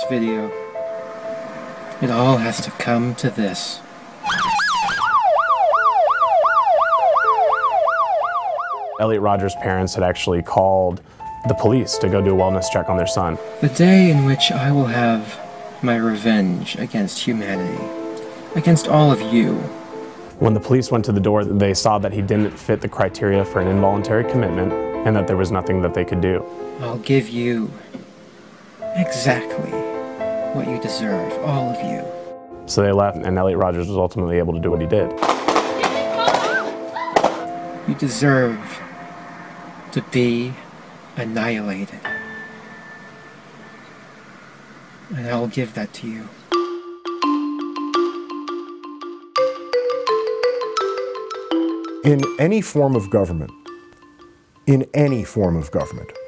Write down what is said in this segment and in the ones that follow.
this video. It all has to come to this. Elliot Rodgers' parents had actually called the police to go do a wellness check on their son. The day in which I will have my revenge against humanity, against all of you. When the police went to the door, they saw that he didn't fit the criteria for an involuntary commitment and that there was nothing that they could do. I'll give you exactly what you deserve, all of you. So they left, and Elliot Rodgers was ultimately able to do what he did. You deserve to be annihilated. And I'll give that to you. In any form of government,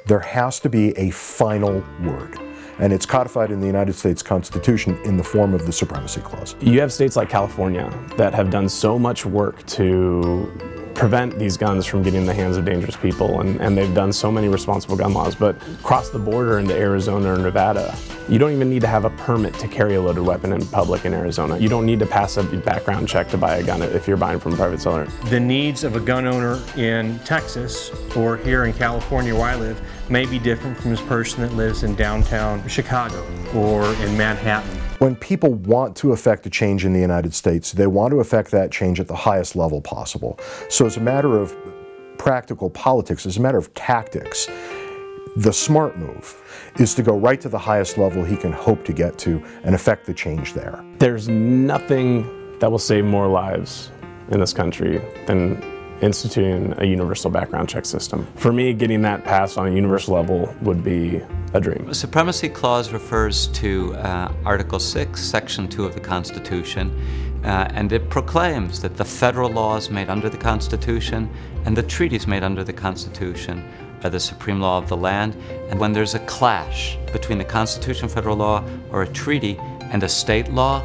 there has to be a final word. And it's codified in the United States Constitution in the form of the Supremacy Clause. You have states like California that have done so much work to prevent these guns from getting in the hands of dangerous people, and they've done so many responsible gun laws. But cross the border into Arizona or Nevada, you don't even need to have a permit to carry a loaded weapon in public in Arizona. You don't need to pass a background check to buy a gun if you're buying from a private seller. The needs of a gun owner in Texas or here in California where I live may be different from this person that lives in downtown Chicago or in Manhattan. When people want to affect a change in the United States, they want to affect that change at the highest level possible. So as a matter of practical politics, as a matter of tactics, the smart move is to go right to the highest level he can hope to get to and affect the change there. There's nothing that will save more lives in this country than instituting a universal background check system. For me, getting that passed on a universal level would be a dream. The Supremacy Clause refers to Article 6, Section 2 of the Constitution, and it proclaims that the federal laws made under the Constitution and the treaties made under the Constitution are the supreme law of the land. And when there's a clash between the Constitution, federal law, or a treaty and a state law,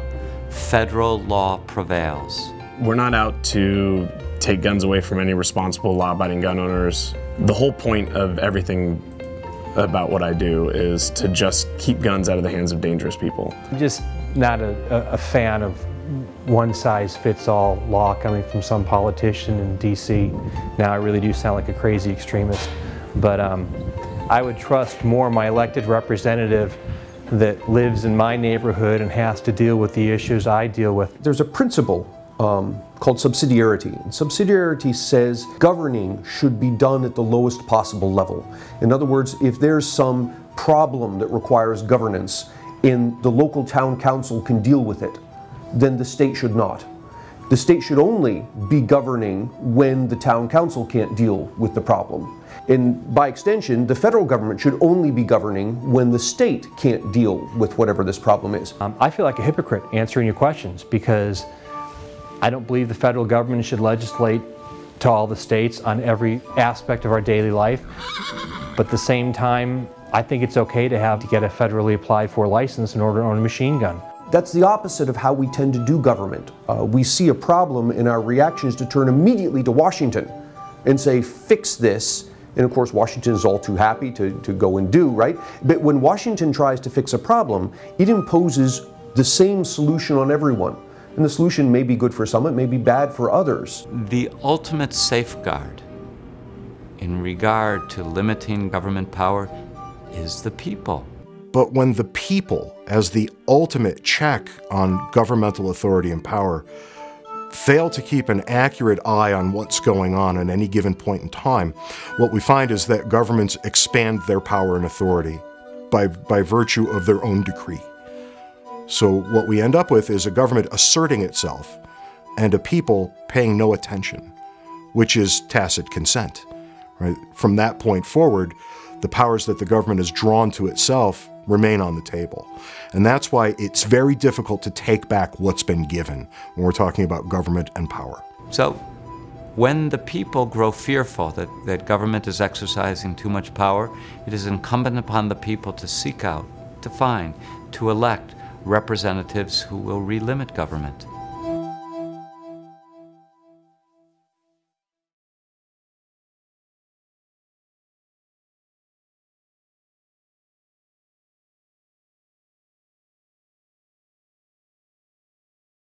federal law prevails. We're not out to take guns away from any responsible law-abiding gun owners. The whole point of everything about what I do is to just keep guns out of the hands of dangerous people. I'm just not a fan of one-size-fits-all law coming from some politician in D.C. Now I really do sound like a crazy extremist, but I would trust more my elected representative that lives in my neighborhood and has to deal with the issues I deal with. There's a principle called subsidiarity. And subsidiarity says governing should be done at the lowest possible level. In other words, if there's some problem that requires governance and the local town council can deal with it, then the state should not. The state should only be governing when the town council can't deal with the problem. And by extension, the federal government should only be governing when the state can't deal with whatever this problem is. I feel like a hypocrite answering your questions because I don't believe the federal government should legislate to all the states on every aspect of our daily life. But at the same time, I think it's okay to get a federally applied for license in order to own a machine gun. That's the opposite of how we tend to do government. We see a problem and our reaction is to turn immediately to Washington and say, fix this. And of course, Washington is all too happy to go and do, right? But when Washington tries to fix a problem, it imposes the same solution on everyone. And the solution may be good for some, it may be bad for others. The ultimate safeguard in regard to limiting government power is the people. But when the people, as the ultimate check on governmental authority and power, fail to keep an accurate eye on what's going on at any given point in time, what we find is that governments expand their power and authority by virtue of their own decree. So what we end up with is a government asserting itself and a people paying no attention, which is tacit consent. Right? From that point forward, the powers that the government has drawn to itself remain on the table. And that's why it's very difficult to take back what's been given when we're talking about government and power. So when the people grow fearful that government is exercising too much power, it is incumbent upon the people to seek out, to find, to elect representatives who will relimit government.